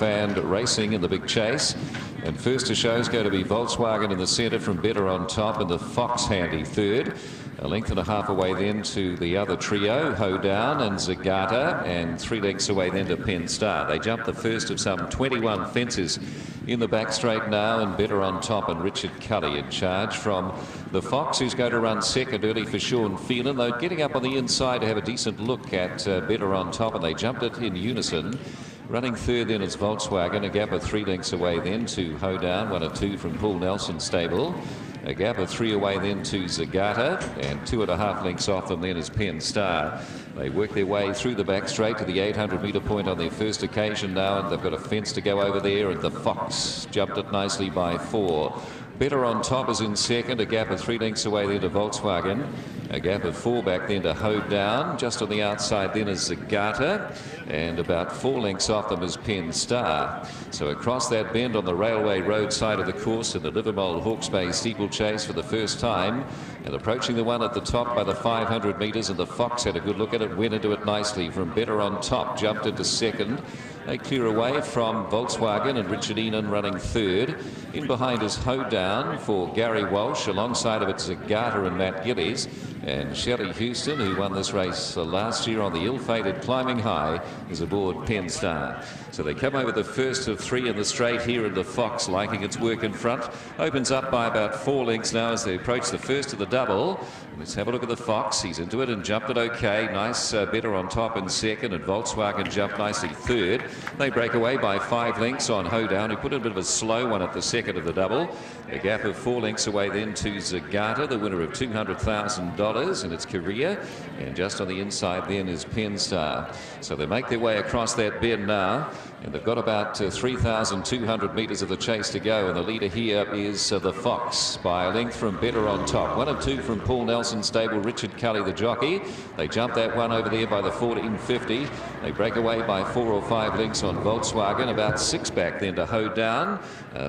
and racing in the big chase. And first to show is going to be Volkswagen in the centre from Better on Top, and the Fox handy third. A length and a half away then to the other trio, Hoedown and Zagata, and 3 lengths away then to Penstar. They jumped the first of some 21 fences in the back straight now, and Better on Top and Richard Cully in charge from the Fox, who's going to run second early for Sean Phelan, though getting up on the inside to have a decent look at Better on Top, and they jumped it in unison. Running third then is Volkswagen, a gap of 3 lengths away then to Hoedown, 1 or 2 from Paul Nelson's stable. A gap of 3 away then to Zagata, and 2.5 lengths off them then is Penstar. They work their way through the back straight to the 800-metre point on their first occasion now, and they've got a fence to go over there, and the Fox jumped it nicely by 4. Better on Top is in second, a gap of 3 lengths away there to Volkswagen. A gap of 4 back then to Hoedown. Just on the outside then is Zagata, and about 4 lengths off them is Penstar. So across that bend on the railway road side of the course in the Livermore Hawke's Bay steeplechase for the first time, and approaching the one at the top by the 500 metres, and the Fox had a good look at it, went into it nicely from Better on Top, jumped into second. They clear away from Volkswagen, and Richard Enan running third. In behind is Hoedown for Gary Walsh, alongside of it Zagata and Matt Gillies. And Shelley Houston, who won this race last year on the ill-fated Climbing High, is aboard Penstar. So they come over the first of 3 in the straight here, and the Fox, liking its work in front, opens up by about 4 lengths now as they approach the first of the double. Let's have a look at the Fox. He's into it and jumped it okay. Nice Better on Top in second, and Volkswagen jumped nicely third. They break away by 5 lengths on Hoedown, who put in a bit of a slow one at the second of the double. A gap of 4 lengths away then to Zagata, the winner of $200,000 in its career. And just on the inside then is Penstar. So they make their way across that bend now, and they've got about 3,200 metres of the chase to go. And the leader here is the Fox by a length from Better on Top. 1 of 2 from Paul Nelson's stable, Richard Cully the jockey. They jump that one over there by the 14.50. They break away by 4 or 5 lengths on Volkswagen. About 6 back then to Hoedown,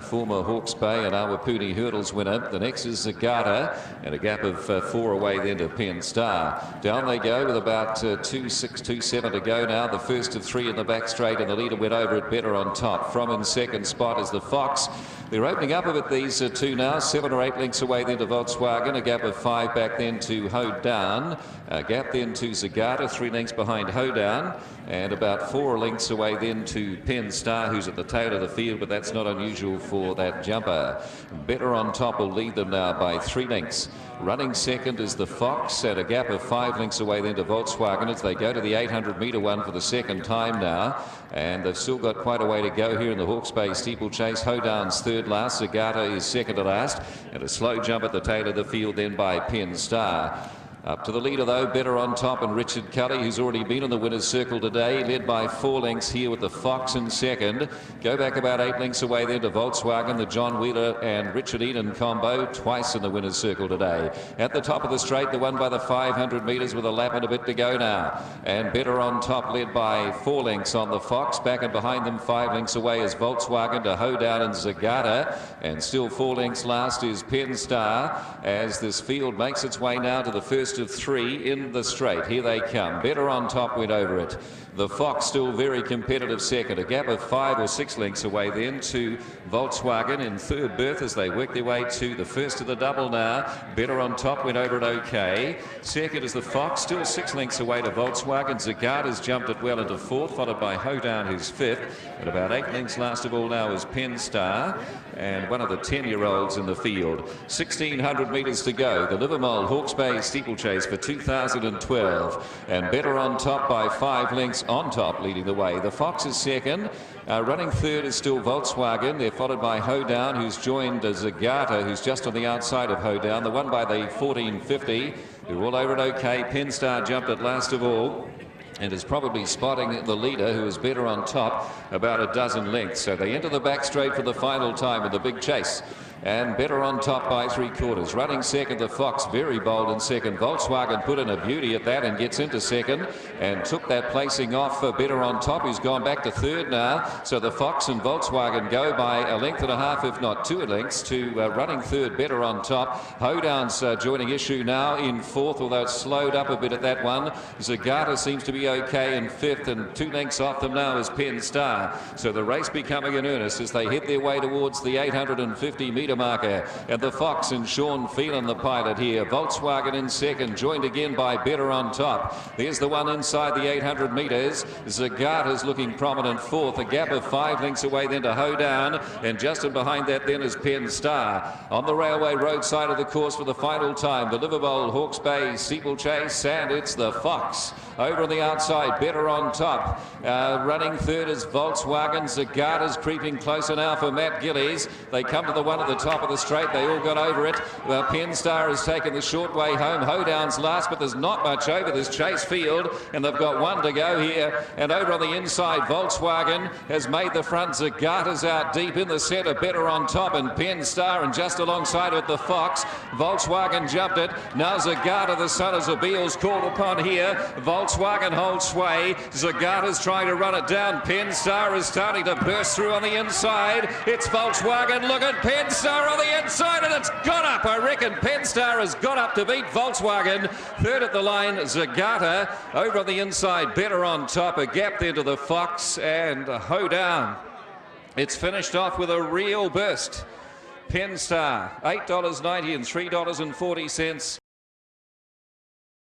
former Hawke's Bay and Awapuni Hurdles winner. The next is Zagata, and a gap of 4 away then to Penstar. Down they go with about 2.6, 2.7 to go now. The first of 3 in the back straight, and the leader went over it Better on Top. From in second spot is the Fox. They're opening up a bit, these 2 now. 7 or 8 lengths away then to Volkswagen. A gap of 5 back then to Hoedown. A gap then to Zagata, 3 lengths behind Hoedown. And about 4 lengths away then to Penstar, who's at the tail of the field, but that's not unusual for that jumper. Better on Top will lead them now by 3 lengths. Running second is the Fox, at a gap of 5 lengths away then to Volkswagen as they go to the 800-metre one for the second time now. And they've still got quite a way to go here in the Hawke's Bay steeplechase. Hoedown's third last, Zagata is second to last, and a slow jump at the tail of the field then by Penstar. Up to the leader though, Better on Top and Richard Cully, who's already been in the winner's circle today, led by 4 lengths here with the Fox in second. Go back about 8 lengths away then to Volkswagen, the John Wheeler and Richard Enan combo, twice in the winner's circle today. At the top of the straight, the one by the 500 metres with a lap and a bit to go now. And Better on Top led by 4 lengths on the Fox. Back and behind them 5 lengths away is Volkswagen to Hoedown and Zagata. And still 4 lengths last is Penstar, as this field makes its way now to the first of 3 in the straight. Here they come. Better on Top went over it. The Fox still very competitive second. A gap of 5 or 6 lengths away then to Volkswagen in third berth as they work their way to the first of the double now. Better on Top went over it okay. Second is the Fox, still 6 lengths away to Volkswagen. Zagata's jumped it well into fourth, followed by Hoedown, who's fifth. And about 8 lengths last of all now is Penstar, and one of the 10-year-olds in the field. 1,600 metres to go. The Livermore Hawke's Bay steeplechase for 2012. And Better on Top by 5 lengths on top, leading the way. The Fox is second. Running third is still Volkswagen. They're followed by Hoedown, who's joined Zagata, who's just on the outside of Hoedown. The one by the 14.50. They're all over it okay. Penstar jumped it last of all, and is probably spotting the leader, who is Better on Top, about a dozen lengths. So they enter the back straight for the final time in the big chase and Better on Top by 3/4. Running second, the Fox, very bold in second. Volkswagen put in a beauty at that and gets into second and took that placing off for Better on Top, who's gone back to third now. So the Fox and Volkswagen go by a length and a half, if not 2 lengths, to running third, Better on Top. Hoedown's joining issue now in fourth, although it's slowed up a bit at that one. Zagata seems to be okay in fifth, and 2 lengths off them now is Penstar. So the race becoming in earnest as they head their way towards the 850-metre marker. And the Fox and Sean Phelan, the pilot here. Volkswagen in second, joined again by Better on Top. There's the one inside the 800 metres. Zagata's looking prominent fourth, a gap of 5 lengths away then to Hoedown, and just in behind that then is Penstar. On the railway road side of the course for the final time, the Liverpool, Hawke's Bay, Steeplechase, and it's the Fox. Over on the outside, Better on Top. Running third is Volkswagen. Zagata's creeping closer now for Matt Gillies. They come to the one at the top of the straight. They all got over it. Penstar has taken the short way home. Hoedown's last, but there's not much over this chase field, and they've got one to go here. And over on the inside, Volkswagen has made the front. Zagata's out deep in the centre. Better on Top and Penstar, and just alongside it, the Fox. Volkswagen jumped it. Now Zagata, the son of Zabil's called upon here. Volkswagen holds sway. Zagata's trying to run it down. Penstar is starting to burst through on the inside. It's Volkswagen. Look at Penstar on the inside, and it's got up. I reckon Penstar has got up to beat Volkswagen. Third at the line, Zagata. Over on the inside, Better on Top. A gap there to the Fox and Hoedown. It's finished off with a real burst. Penstar, $8.90 and $3.40.